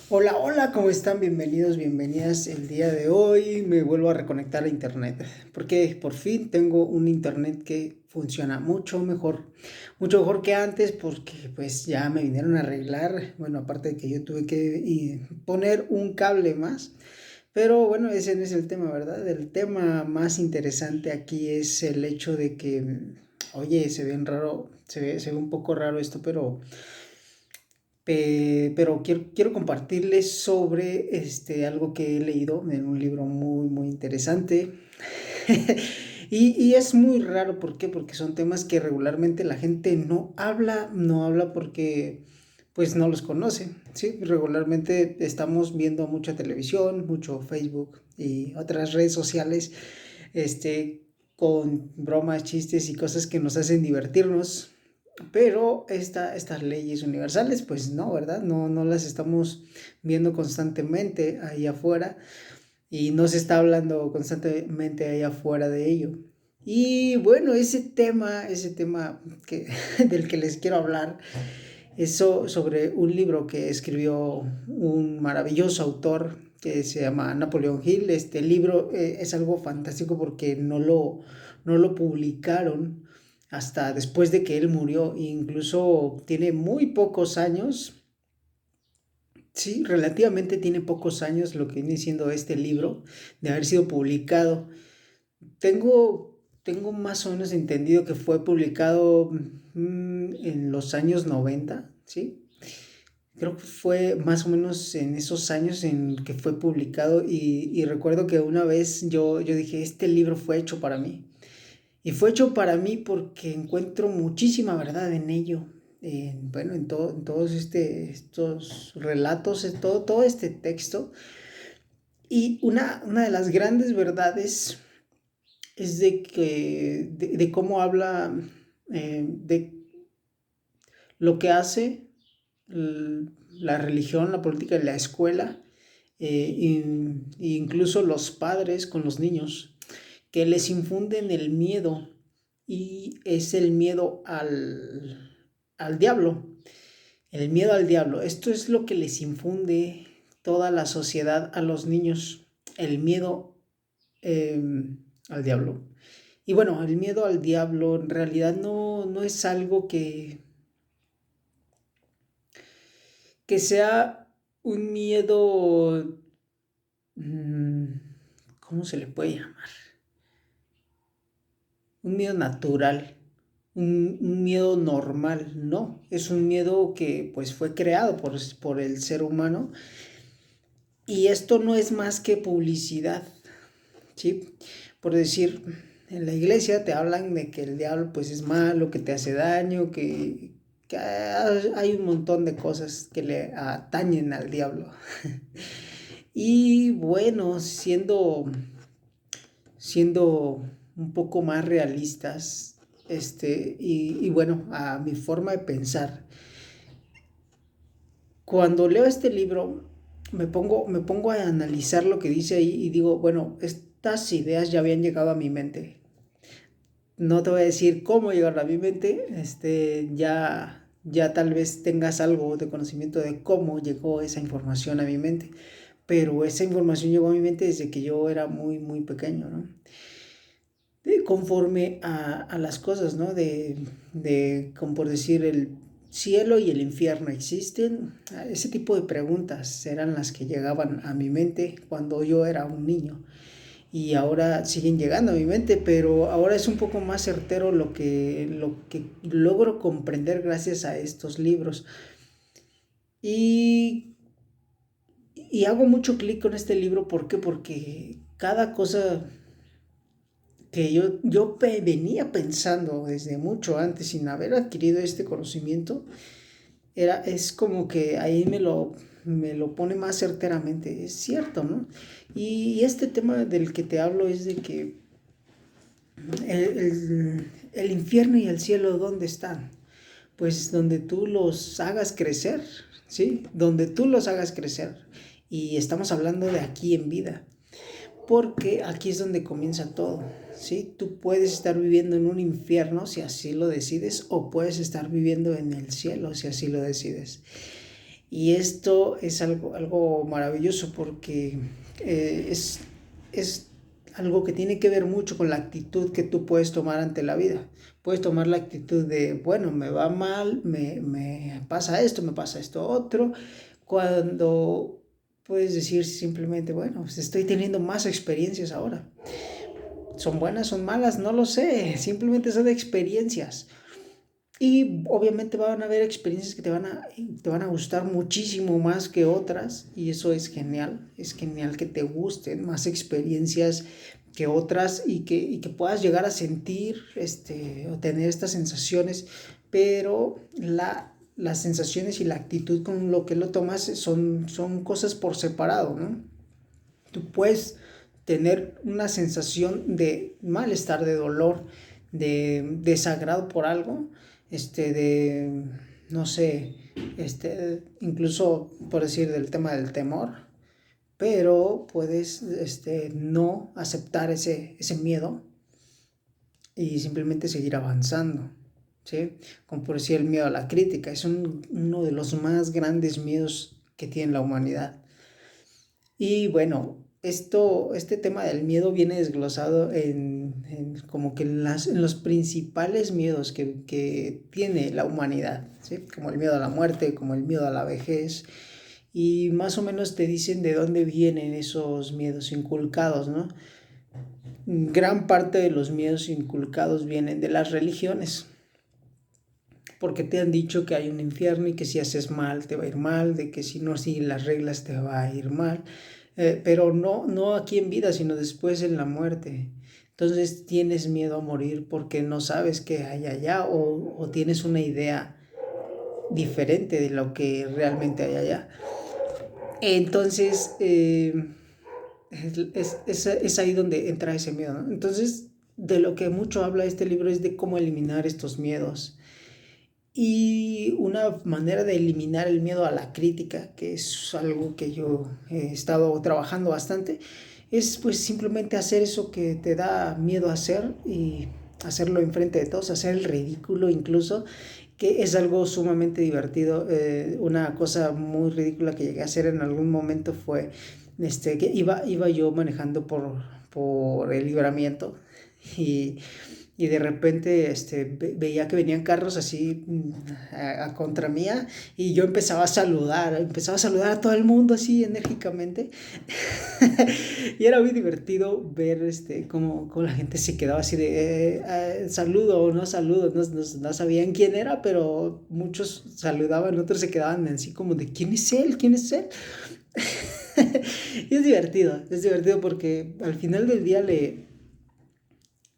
Hola, hola, ¿cómo están? Bienvenidos, bienvenidas. El día de hoy me vuelvo a reconectar a internet, porque por fin tengo un internet que funciona mucho mejor que antes, porque pues ya me vinieron a arreglar. Bueno, aparte de que yo tuve que poner un cable más, pero bueno, ese no es el tema, ¿verdad? El tema más interesante aquí es el hecho de que, oye, se ve raro, se ve un poco raro esto, pero quiero compartirles sobre algo que he leído en un libro muy interesante. Y es muy raro, ¿por qué? Porque son temas que regularmente la gente no habla porque pues no los conoce, ¿sí? Regularmente estamos viendo mucha televisión, mucho Facebook y otras redes sociales, con bromas, chistes y cosas que nos hacen divertirnos, pero estas leyes universales, pues no, ¿verdad? No las estamos viendo constantemente ahí afuera y no se está hablando constantemente ahí afuera de ello. Y bueno, ese tema del que les quiero hablar es sobre un libro que escribió un maravilloso autor que se llama Napoleon Hill. Este libro es algo fantástico porque no lo publicaron hasta después de que él murió. Incluso tiene muy pocos años, sí, relativamente tiene pocos años lo que viene siendo este libro de haber sido publicado. Tengo más o menos entendido que fue publicado en los años 90, ¿sí? Creo que fue más o menos en esos años en que fue publicado y recuerdo que una vez yo dije, este libro fue hecho para mí. Y fue hecho para mí porque encuentro muchísima verdad en ello. Bueno, en todos estos relatos, en todo este texto. Y una de las grandes verdades es de cómo habla, de lo que hace la religión, la política y la escuela, incluso los padres con los niños, que les infunden el miedo, y es el miedo al diablo, el miedo al diablo. Esto es lo que les infunde toda la sociedad a los niños, el miedo eh, al diablo. Y bueno, el miedo al diablo en realidad no es algo que sea un miedo, mm, ¿cómo se le puede llamar? Un miedo natural, un miedo normal, no. Es un miedo que pues fue creado por el ser humano, y esto no es más que publicidad, ¿sí? Por decir, en la iglesia te hablan de que el diablo pues es malo, que te hace daño, que hay un montón de cosas que le atañen al diablo. Y bueno, siendo un poco más realistas, y bueno, a mi forma de pensar, cuando leo este libro, me pongo a analizar lo que dice ahí y digo, bueno, estas ideas ya habían llegado a mi mente. No te voy a decir cómo llegaron a mi mente, ya tal vez tengas algo de conocimiento de cómo llegó esa información a mi mente, pero esa información llegó a mi mente desde que yo era muy pequeño, ¿no? Conforme a las cosas, ¿no? Como por decir, el cielo y el infierno existen. Ese tipo de preguntas eran las que llegaban a mi mente cuando yo era un niño. Y ahora siguen llegando a mi mente, pero ahora es un poco más certero lo que logro comprender gracias a estos libros. Y, y hago mucho clic con este libro, ¿por qué? Porque cada cosa que yo venía pensando desde mucho antes, sin haber adquirido este conocimiento, es como que ahí me lo pone más certeramente. Es cierto, ¿no? Y este tema del que te hablo es de que el infierno y el cielo, ¿dónde están? Pues donde tú los hagas crecer, ¿sí? Donde tú los hagas crecer. Y estamos hablando de aquí en vida, porque aquí es donde comienza todo, ¿sí? Tú puedes estar viviendo en un infierno si así lo decides, o puedes estar viviendo en el cielo si así lo decides. Y esto es algo maravilloso porque es algo que tiene que ver mucho con la actitud que tú puedes tomar ante la vida. Puedes tomar la actitud de, bueno, me va mal, me pasa esto otro, cuando puedes decir simplemente, bueno, pues estoy teniendo más experiencias ahora. ¿Son buenas, son malas? No lo sé, simplemente son experiencias. Y obviamente van a haber experiencias que te van a gustar muchísimo más que otras, y eso es genial que te gusten más experiencias que otras, y que puedas llegar a sentir o tener estas sensaciones, pero las sensaciones y la actitud con lo que lo tomas son cosas por separado, ¿no? Tú puedes tener una sensación de malestar, de dolor, de desagrado por algo, de, no sé, incluso por decir del tema del temor, pero puedes, no aceptar ese miedo y simplemente seguir avanzando, ¿sí? Como por decir el miedo a la crítica, es uno de los más grandes miedos que tiene la humanidad. Y bueno, este tema del miedo viene desglosado en como que en los principales miedos que tiene la humanidad, ¿sí? Como el miedo a la muerte, como el miedo a la vejez, y más o menos te dicen de dónde vienen esos miedos inculcados, ¿no? Gran parte de los miedos inculcados vienen de las religiones, porque te han dicho que hay un infierno y que si haces mal te va a ir mal, de que si no sigues las reglas te va a ir mal, pero no aquí en vida, sino después en la muerte. Entonces tienes miedo a morir porque no sabes qué hay allá, o tienes una idea diferente de lo que realmente hay allá. Entonces es ahí donde entra ese miedo, ¿no? Entonces, de lo que mucho habla este libro es de cómo eliminar estos miedos. Y una manera de eliminar el miedo a la crítica, que es algo que yo he estado trabajando bastante, es pues simplemente hacer eso que te da miedo hacer, y hacerlo enfrente de todos, hacer el ridículo incluso, que es algo sumamente divertido. Una cosa muy ridícula que llegué a hacer en algún momento fue que iba yo manejando por el Libramiento, y de repente veía que venían carros así, a contra mía, y yo empezaba a saludar a todo el mundo así enérgicamente. Y era muy divertido ver cómo la gente se quedaba así de saludo o no saludo, no sabían quién era, pero muchos saludaban, otros se quedaban así como de ¿quién es él? ¿Quién es él? Y es divertido porque al final del día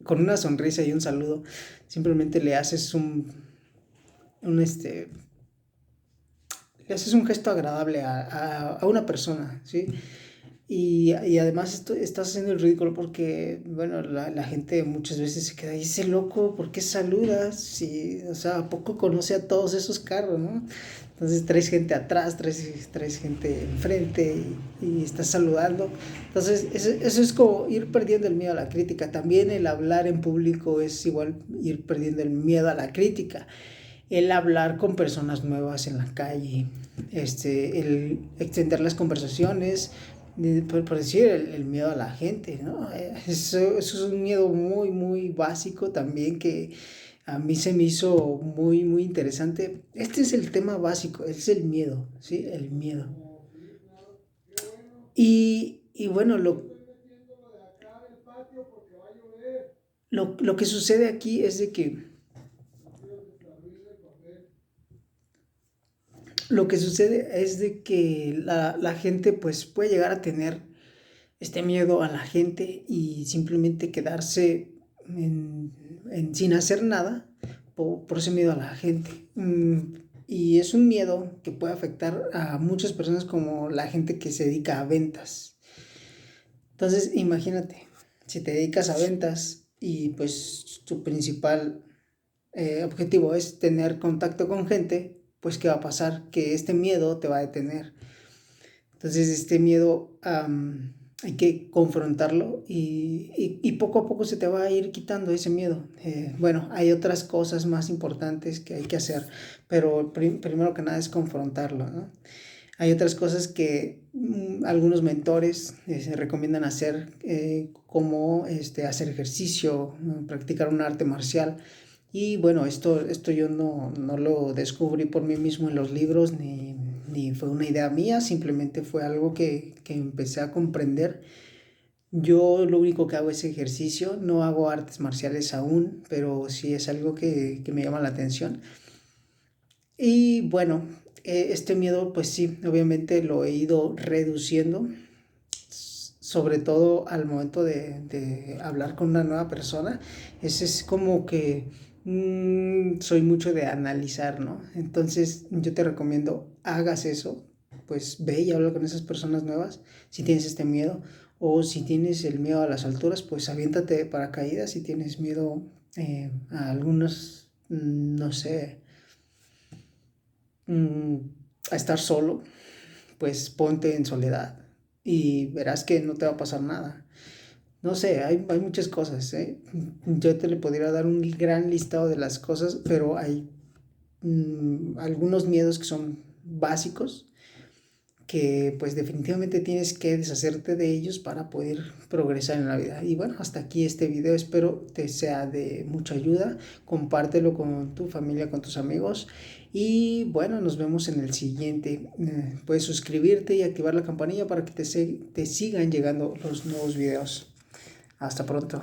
con una sonrisa y un saludo, simplemente un este, le haces un gesto agradable a una persona, ¿sí? Y además estás haciendo el ridículo porque, bueno, la gente muchas veces se queda ahí, ese loco, ¿por qué saludas? Sí, o sea, ¿a poco conoce a todos esos carros, no? Entonces traes gente atrás, traes gente enfrente, y estás saludando. Entonces eso es como ir perdiendo el miedo a la crítica. También el hablar en público es igual ir perdiendo el miedo a la crítica. El hablar con personas nuevas en la calle, el extender las conversaciones, por decir, el miedo a la gente, ¿no? Eso es un miedo muy, muy básico también, que a mí se me hizo muy, muy interesante. Este es el tema básico, es el miedo, ¿sí? El miedo. Y bueno, lo que sucede aquí es de que la gente pues puede llegar a tener este miedo a la gente y simplemente quedarse sin hacer nada por ese miedo a la gente. Y es un miedo que puede afectar a muchas personas, como la gente que se dedica a ventas. Entonces, imagínate, si te dedicas a ventas y pues tu principal objetivo es tener contacto con gente, pues ¿qué va a pasar? Que este miedo te va a detener. Entonces este miedo hay que confrontarlo y poco a poco se te va a ir quitando ese miedo. Bueno, hay otras cosas más importantes que hay que hacer, pero primero que nada es confrontarlo, ¿no? Hay otras cosas que algunos mentores se recomiendan hacer, como hacer ejercicio, ¿no? Practicar un arte marcial. Y bueno, esto yo no lo descubrí por mí mismo en los libros, ni fue una idea mía, simplemente fue algo que empecé a comprender. Yo lo único que hago es ejercicio, no hago artes marciales aún, pero sí es algo que me llama la atención. Y bueno, este miedo pues sí, obviamente lo he ido reduciendo, sobre todo al momento de hablar con una nueva persona. Ese es como que soy mucho de analizar, ¿no? Entonces yo te recomiendo hagas eso, pues ve y habla con esas personas nuevas si tienes este miedo, o si tienes el miedo a las alturas, pues aviéntate de paracaídas. Si tienes miedo a algunos, no sé, mm, a estar solo, pues ponte en soledad y verás que no te va a pasar nada. No sé, hay muchas cosas, ¿eh? Yo te le podría dar un gran listado de las cosas, pero hay algunos miedos que son básicos, que pues definitivamente tienes que deshacerte de ellos para poder progresar en la vida. Y bueno, hasta aquí este video, espero te sea de mucha ayuda, compártelo con tu familia, con tus amigos, y bueno, nos vemos en el siguiente. Puedes suscribirte y activar la campanilla para que te sigan llegando los nuevos videos. Hasta pronto.